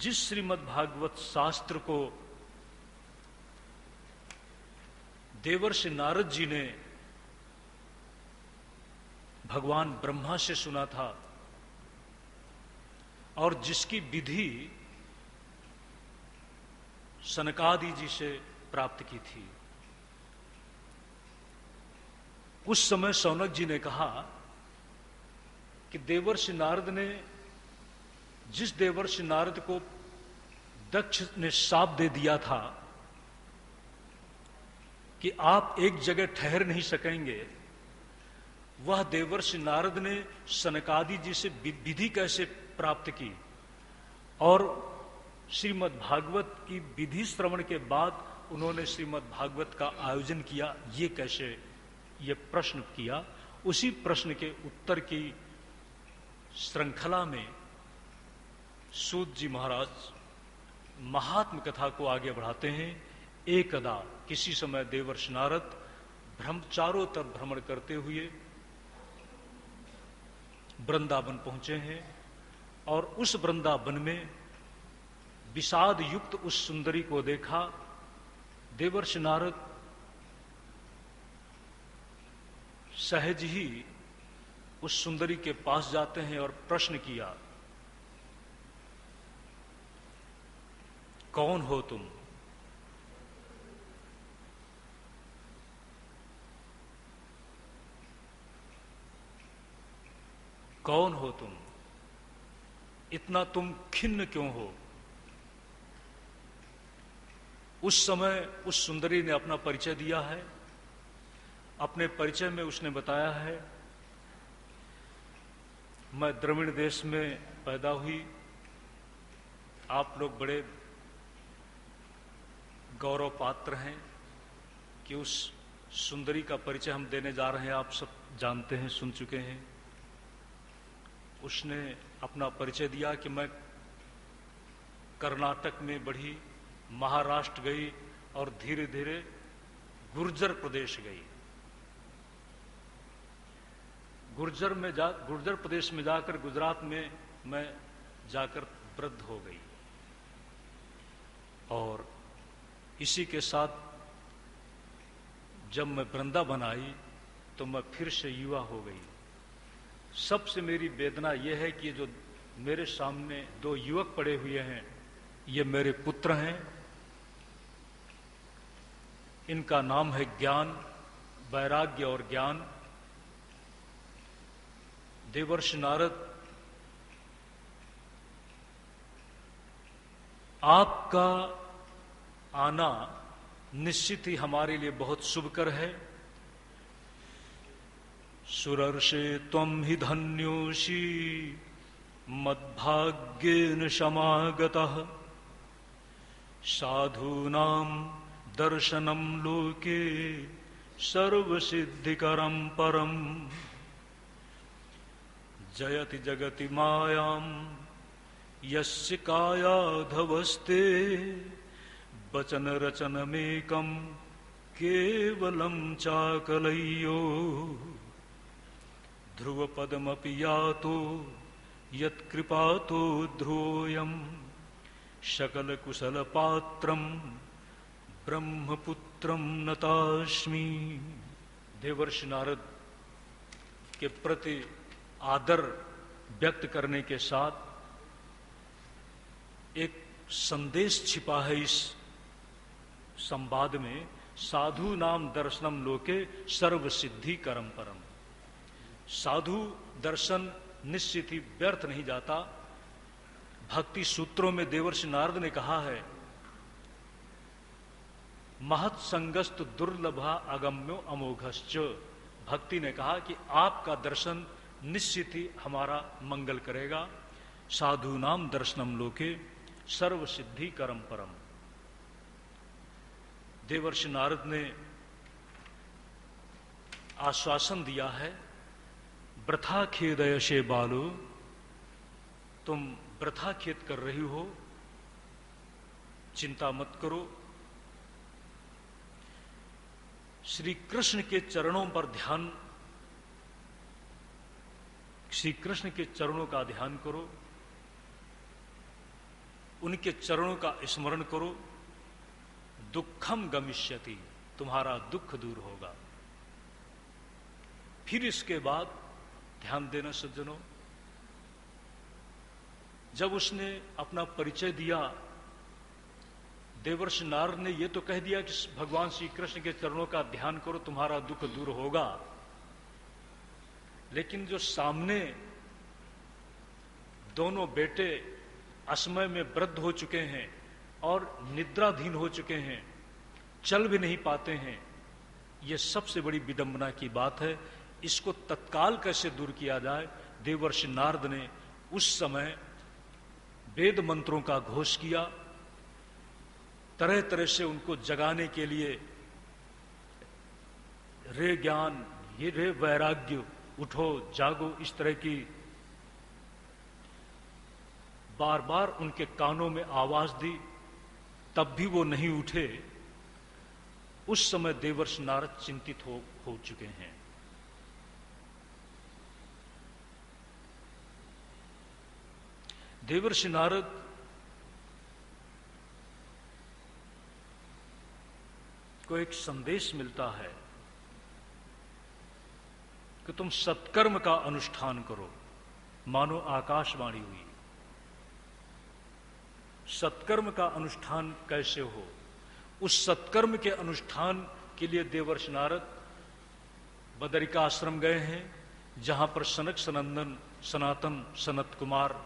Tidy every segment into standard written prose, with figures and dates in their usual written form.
जिस श्रीमद् भागवत शास्त्र को देवर्षि नारद जी ने भगवान ब्रह्मा से सुना था और जिसकी विधि सनकादि जी से प्राप्त की थी, उस समय शौनक जी ने कहा कि देवर्षि नारद ने, जिस देवर्षि नारद को दक्ष ने शाप दे दिया था कि आप एक जगह ठहर नहीं सकेंगे, वह देवर्षि नारद ने सनकादि जी से विधि कैसे प्राप्त की और श्रीमद् भागवत की विधि श्रवण के बाद उन्होंने श्रीमद् भागवत का आयोजन किया, ये कैसे, ये प्रश्न किया। उसी प्रश्न के उत्तर की श्रृंखला में सूत जी महाराज महात्म कथा को आगे बढ़ाते हैं। एकदा किसी समय देवर्षि नारद चारों तरफ भ्रमण करते हुए वृंदावन पहुंचे हैं और उस वृंदावन में विषाद युक्त उस सुंदरी को देखा। देवर्षि नारद सहज ही उस सुंदरी के पास जाते हैं और प्रश्न किया, कौन हो तुम? कौन हो तुम? इतना तुम खिन्न क्यों हो? उस समय उस सुंदरी ने अपना परिचय दिया है। अपने परिचय में उसने बताया है, मैं द्रविड़ देश में पैदा हुई, आप लोग बड़े गौरव पात्र हैं कि उस सुंदरी का परिचय हम देने जा रहे हैं, आप सब जानते हैं, सुन चुके हैं। उसने अपना परिचय दिया कि मैं कर्नाटक में बढ़ी, महाराष्ट्र गई और धीरे धीरे गुर्जर प्रदेश गई। गुर्जर प्रदेश में जाकर गुजरात में मैं जाकर वृद्ध हो गई और इसी के साथ जब मैं वृंदावन आई तो मैं फिर से युवा हो गई। सबसे मेरी वेदना यह है कि जो मेरे सामने दो युवक पड़े हुए हैं, ये मेरे पुत्र हैं। इनका नाम है ज्ञान, वैराग्य और ज्ञान। देवर्षि नारद, आपका आना निश्चित ही हमारे लिए बहुत शुभकर है। सुरर्षे त्वं हि धन्योषि मद्भाग्येन समागतः, साधूनां दर्शनं लोके सर्वसिद्धिकरं परम्, जयति जगति मायां यस्य कायाधवस्ते, वचन रचनमेकं केवलं चाकलय्यो, ध्रुवपदमपि यातो यत्कृपातो ध्रुवोऽयं, सकलकुशलपात्रं ब्रह्मपुत्रं नतास्मि। देवर्षि नारद के प्रति आदर व्यक्त करने के साथ एक संदेश छिपा है इस संवाद में। साधु नाम दर्शनम लोके सर्व सिद्धि करम परम। साधु दर्शन निश्चित ही व्यर्थ नहीं जाता। भक्ति सूत्रों में देवर्षि नारद ने कहा है, महत् संगस्त दुर्लभा अगम्यो अमोघश्च। भक्ति ने कहा कि आपका दर्शन निश्चित ही हमारा मंगल करेगा। साधु नाम दर्शनम लोके सर्व सिद्धि करम परम। देवर्षि नारद ने आश्वासन दिया है, वृथा खेदयशे बालो, तुम वृथा खेद कर रही हो, चिंता मत करो। श्री कृष्ण के चरणों पर ध्यान, श्री कृष्ण के चरणों का ध्यान करो। उनके चरणों का स्मरण करो, दुखम गमिष्यति, तुम्हारा दुख दूर होगा। फिर इसके बाद ध्यान देना सज्जनों, जब उसने अपना परिचय दिया, देवर्षि नारद ने यह तो कह दिया कि भगवान श्री कृष्ण के चरणों का ध्यान करो, तुम्हारा दुख दूर होगा, लेकिन जो सामने दोनों बेटे असमय में वृद्ध हो चुके हैं और निद्राधीन हो चुके हैं, चल भी नहीं पाते हैं, यह सबसे बड़ी विडंबना की बात है। इसको तत्काल कैसे दूर किया जाए? देवर्षि नारद ने उस समय वेद मंत्रों का घोष किया, तरह तरह से उनको जगाने के लिए रे ज्ञान, ये रे वैराग्य, उठो जागो, इस तरह की बार बार उनके कानों में आवाज दी, तब भी वो नहीं उठे। उस समय देवर्षि नारद चिंतित हो चुके हैं। देवर्षि नारद को एक संदेश मिलता है कि तुम सत्कर्म का अनुष्ठान करो, मानो आकाशवाणी हुई। सत्कर्म का अनुष्ठान कैसे हो? उस सत्कर्म के अनुष्ठान के लिए देवर्षि नारद बदरिका आश्रम गए हैं, जहां पर सनक सनंदन सनातन सनत कुमार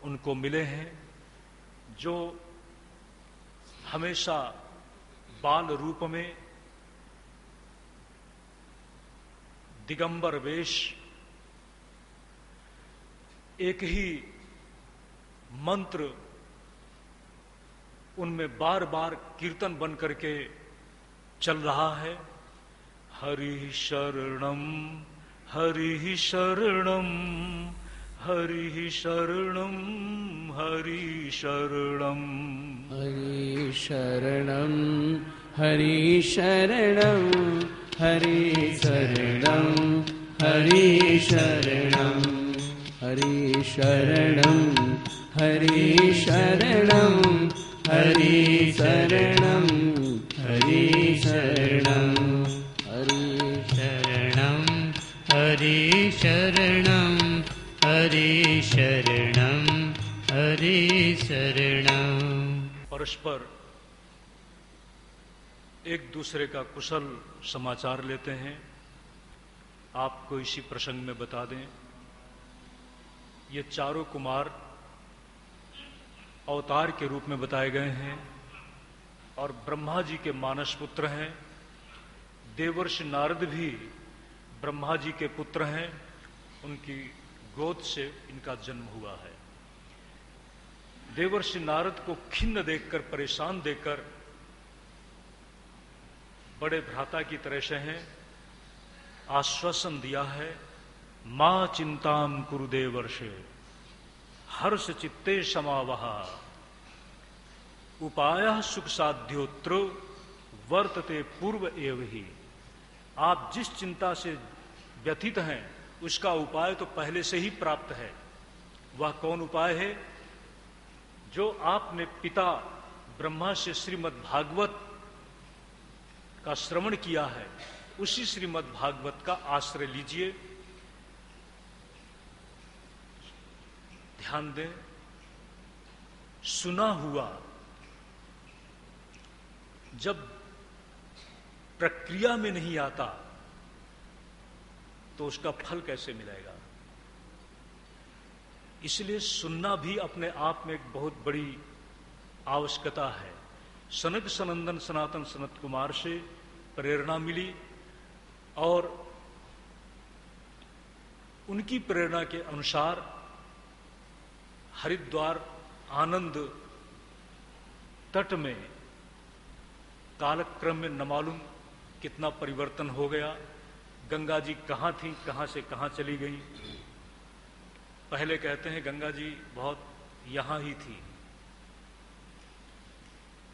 उनको मिले हैं, जो हमेशा बाल रूप में दिगंबर वेश, एक ही मंत्र उनमें बार बार कीर्तन बन करके चल रहा है। हरि शरणम हरि शरणम हरि शरणम हरि शरणम हरि शरणम हरि शरणम हरि शरणम हरि शरणम हरि शरणम हरि शरणम हरि शरणम हरि शरणम हरि शरणम हरि शरणम हरि शरणम हरि शरणम। परस्पर एक दूसरे का कुशल समाचार लेते हैं। आपको इसी प्रसंग में बता दें, ये चारों कुमार अवतार के रूप में बताए गए हैं और ब्रह्मा जी के मानस पुत्र हैं। देवर्षि नारद भी ब्रह्मा जी के पुत्र हैं, उनकी गोद से इनका जन्म हुआ है। देवर्षि नारद को खिन्न देखकर, परेशान देखकर बड़े भ्राता की तरह से हैं आश्वासन दिया है, मां चिंताम कुरु देवर्षे हर्ष चित्ते समावहा उपायः सुख साध्योत्र वर्तते पूर्व एव ही। आप जिस चिंता से व्यथित हैं उसका उपाय तो पहले से ही प्राप्त है। वह कौन उपाय है? जो आपने पिता ब्रह्मा से श्रीमद् भागवत का श्रवण किया है, उसी श्रीमद् भागवत का आश्रय लीजिए। ध्यान दें, सुना हुआ जब प्रक्रिया में नहीं आता तो उसका फल कैसे मिलेगा? इसलिए सुनना भी अपने आप में एक बहुत बड़ी आवश्यकता है। सनक सनंदन सनातन सनत कुमार से प्रेरणा मिली और उनकी प्रेरणा के अनुसार हरिद्वार आनंद तट में कालक्रम में न मालूम कितना परिवर्तन हो गया। गंगा जी कहाँ थी, कहाँ से कहाँ चली गई। पहले कहते हैं गंगा जी बहुत यहां ही थी।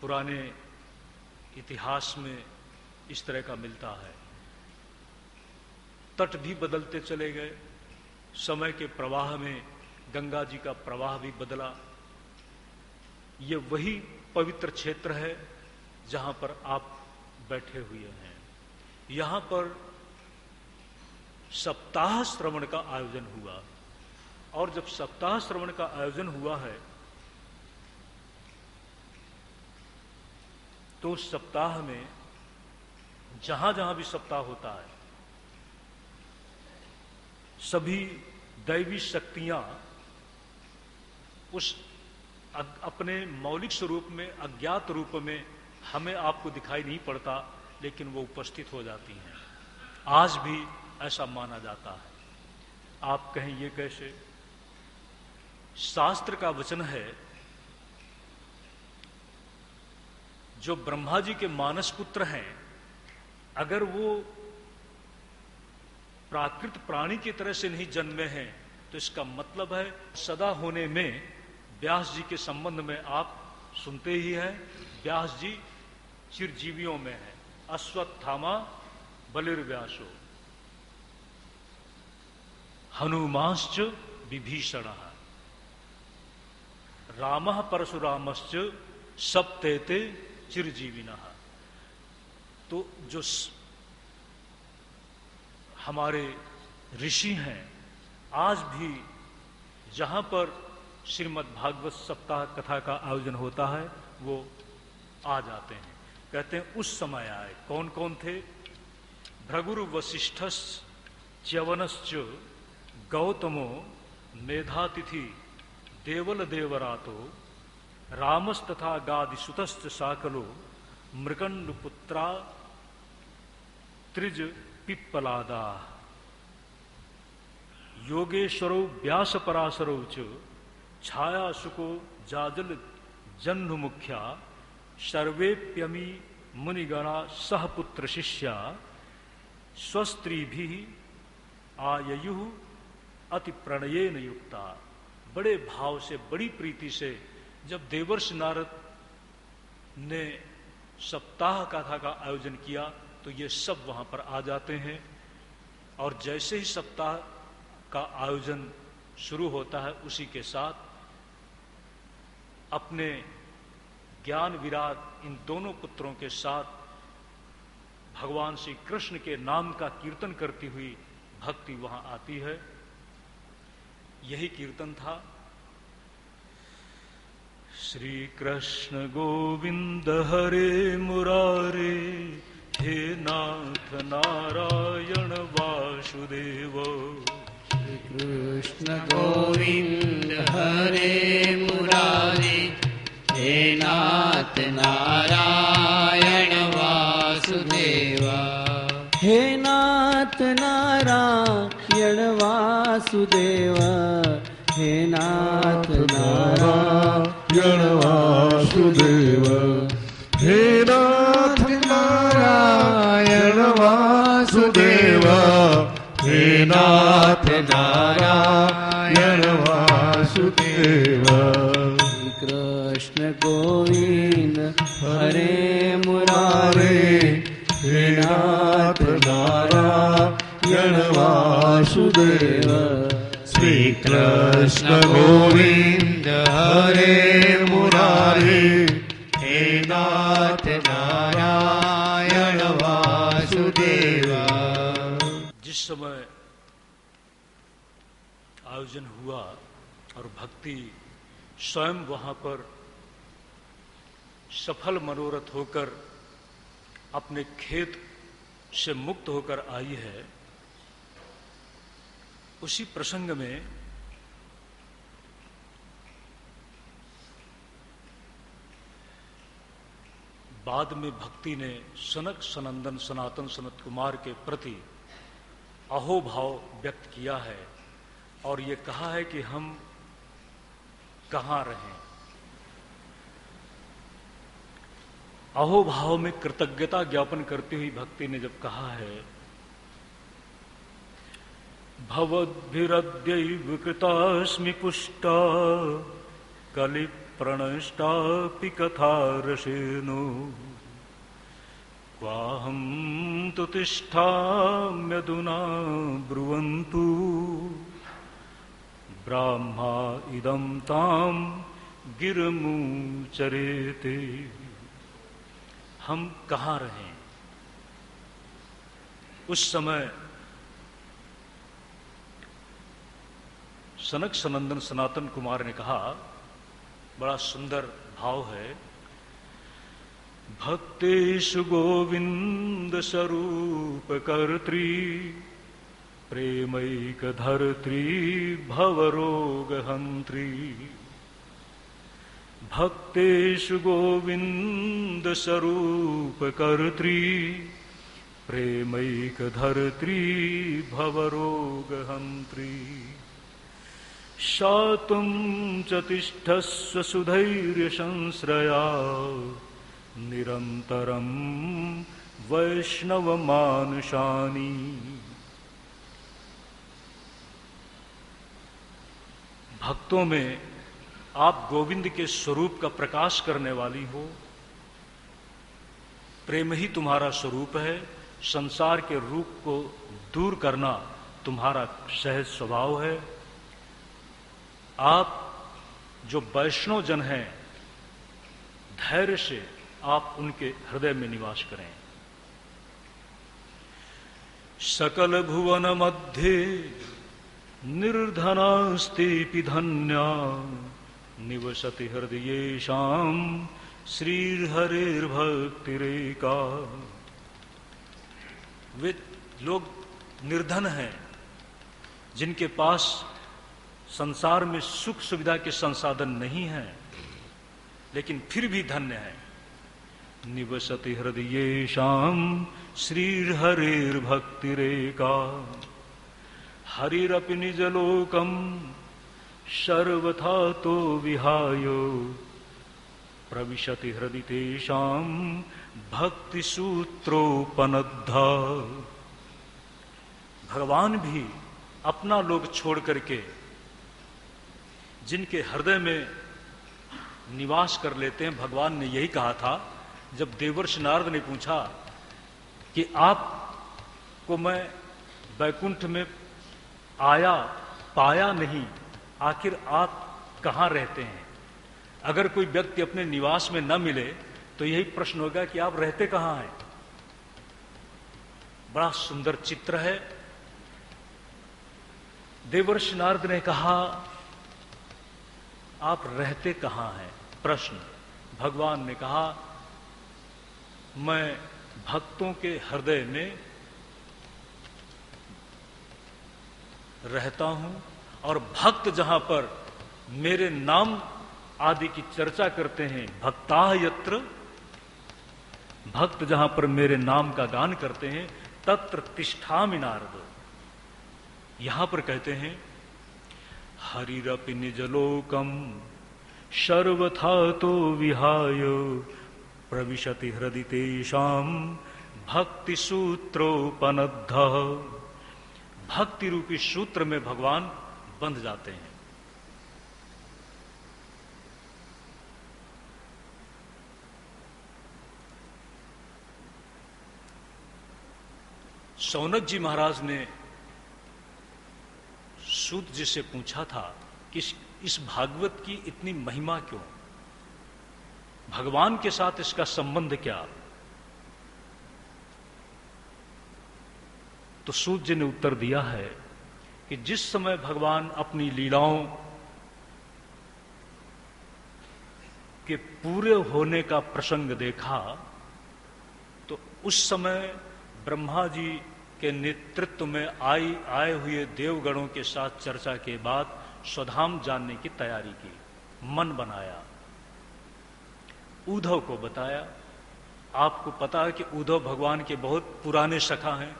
पुराने इतिहास में इस तरह का मिलता है। तट भी बदलते चले गए, समय के प्रवाह में गंगा जी का प्रवाह भी बदला। ये वही पवित्र क्षेत्र है जहां पर आप बैठे हुए हैं। यहां पर सप्ताह श्रवण का आयोजन हुआ, और जब सप्ताह श्रवण का आयोजन हुआ है तो उस सप्ताह में जहां जहां भी सप्ताह होता है सभी दैवी शक्तियां उस अपने मौलिक स्वरूप में, अज्ञात रूप में हमें आपको दिखाई नहीं पड़ता, लेकिन वो उपस्थित हो जाती हैं। आज भी ऐसा माना जाता है। आप कहें ये कैसे? शास्त्र का वचन है, जो ब्रह्मा जी के मानस पुत्र हैं, अगर वो प्राकृत प्राणी की तरह से नहीं जन्मे हैं तो इसका मतलब है सदा होने में व्यास जी के संबंध में आप सुनते ही हैं, व्यास जी चिरजीवियों में है। अश्वत्थामा बलिर्व्यासो हनुमांश्च विभीषण रामः परशुरामश्च सप्तेते चिरजीविनः। तो जो हमारे ऋषि हैं, आज भी जहां पर श्रीमद् भागवत सप्ताह कथा का आयोजन होता है वो आ जाते हैं। कहते हैं उस समय आए। कौन कौन थे? भृगुरु वसिष्ठश्च च्यवनश्च गौतमो मेधातिथि देवल देवरातो रामस्तथा गादिसुतश्च साकलो मृकण्डपुत्रा त्रिज पिप्पलादा योगेश्वरो व्यासपराशरो च छाया सुको जाजल जन्नु मुख्या सर्वेप्यमी मुनिगणा सहपुत्र शिष्या स्वस्त्रीभिः आययुः अति प्रणयेन युक्ता। बड़े भाव से, बड़ी प्रीति से जब देवर्षि नारद ने सप्ताह कथा का आयोजन किया तो ये सब वहां पर आ जाते हैं। और जैसे ही सप्ताह का आयोजन शुरू होता है उसी के साथ अपने ज्ञान विराग इन दोनों पुत्रों के साथ भगवान श्री कृष्ण के नाम का कीर्तन करती हुई भक्ति वहां आती है। यही कीर्तन था। श्री कृष्ण गोविंद हरे मुरारे हे नाथ नारायण वासुदेव। श्री कृष्ण गोविंद हरे मुरारे हे नाथ नारायण वासुदेव। हे नाथ नारायण वासुदेव। हे नाथ नारायण वासुदेव। हे नाथ नारायण वासुदेव। हे नाथ नारायण वासुदेव। कृष्ण गोविंद हरे मुरारे हे नाथ नारायण वासुदेव। श्री कृष्ण गोविंद हरे मुरारे हे नाथ नारायण वासुदेव। जिस समय आयोजन हुआ और भक्ति स्वयं वहां पर सफल मनोरथ होकर अपने खेत से मुक्त होकर आई है, उसी प्रसंग में बाद में भक्ति ने सनक सनंदन सनातन सनत कुमार के प्रति अहोभाव व्यक्त किया है और ये कहा है कि हम कहाँ रहें। अहोभाव में कृतज्ञता ज्ञापन करती हुई भक्ति ने जब कहा है भवद्भिरद्यैव कृतास्मि पुष्टा कलि प्रणष्टापि कथा रसेनो क्वाहं तु तिष्ठाम्यधुना ब्रुवन्तु ब्राह्मा इदं तां गिरमू चरेते। हम कहाँ रहें? उस समय सनक सनंदन सनातन कुमार ने कहा, बड़ा सुंदर भाव है, भक्तेषु गोविंद स्वरूप कर्त्री प्रेमैक धर्त्री भवरोग हंत्री। भक्तेषु गोविंद स्वरूप कर्त्री प्रेमैक धर्त्री भवरोग हंत्री। शातुं च तिष्ठस्व सुधैर्य संश्रया निरंतरं वैष्णव मानुषानि। भक्तों में आप गोविंद के स्वरूप का प्रकाश करने वाली हो। प्रेम ही तुम्हारा स्वरूप है। संसार के रूप को दूर करना तुम्हारा सहज स्वभाव है। आप जो वैष्णव जन हैं, धैर्य से आप उनके हृदय में निवास करें। सकल भुवन मध्य निर्धनास्तेऽपि धन्या निवसति हृदयेषां श्रीहरेर्भक्तिरेका। वे लोग निर्धन हैं जिनके पास संसार में सुख सुविधा के संसाधन नहीं हैं, लेकिन फिर भी धन्य है। निवसति हृदयेषां श्रीहरेर्भक्तिरेका। हरिरपि निजलोकं सर्वथा तो विहाय प्रविशति हृदि तेषां भक्तिसूत्रोपनद्धा। भगवान भी अपना लोक छोड़ करके जिनके हृदय में निवास कर लेते हैं। भगवान ने यही कहा था जब देवर्षि नारद ने पूछा कि आपको मैं वैकुंठ में आया पाया नहीं, आखिर आप कहाँ रहते हैं? अगर कोई व्यक्ति अपने निवास में न मिले तो यही प्रश्न होगा कि आप रहते कहाँ हैं। बड़ा सुंदर चित्र है। देवर्षि नारद ने कहा, आप रहते कहाँ हैं? प्रश्न। भगवान ने कहा, मैं भक्तों के हृदय में रहता हूं, और भक्त जहां पर मेरे नाम आदि की चर्चा करते हैं, भक्ताः यत्र, भक्त जहां पर मेरे नाम का गान करते हैं, तत्र तिष्ठामि नारद। यहां पर कहते हैं हरिरपि निजलोकम सर्वथा तो विहाय प्रविशति हृदि तेषां भक्ति सूत्रोपनद्धः। भक्ति रूपी सूत्र में भगवान बंध जाते हैं। शौनक जी महाराज ने सूत जी से पूछा था कि इस भागवत की इतनी महिमा क्यों, भगवान के साथ इसका संबंध क्या? तो सूत जी ने उत्तर दिया है कि जिस समय भगवान अपनी लीलाओं के पूरे होने का प्रसंग देखा तो उस समय ब्रह्मा जी के नेतृत्व में आए हुए देवगणों के साथ चर्चा के बाद स्वधाम जानने की तैयारी की, मन बनाया, उद्धव को बताया। आपको पता है कि उद्धव भगवान के बहुत पुराने सखा हैं।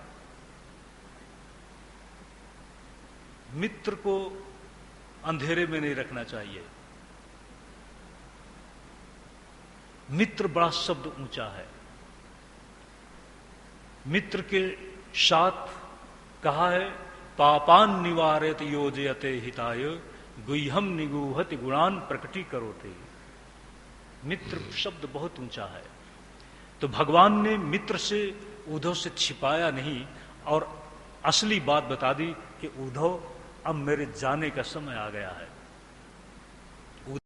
मित्र को अंधेरे में नहीं रखना चाहिए। मित्र बड़ा शब्द ऊंचा है। मित्र के साथ कहा है पापान निवारयत योजयते हिताय गुह्यम निगूहति गुणान प्रकटी करोते। मित्र शब्द बहुत ऊंचा है। तो भगवान ने मित्र से उद्धव से छिपाया नहीं और असली बात बता दी कि उद्धव अब मेरे जाने का समय आ गया है।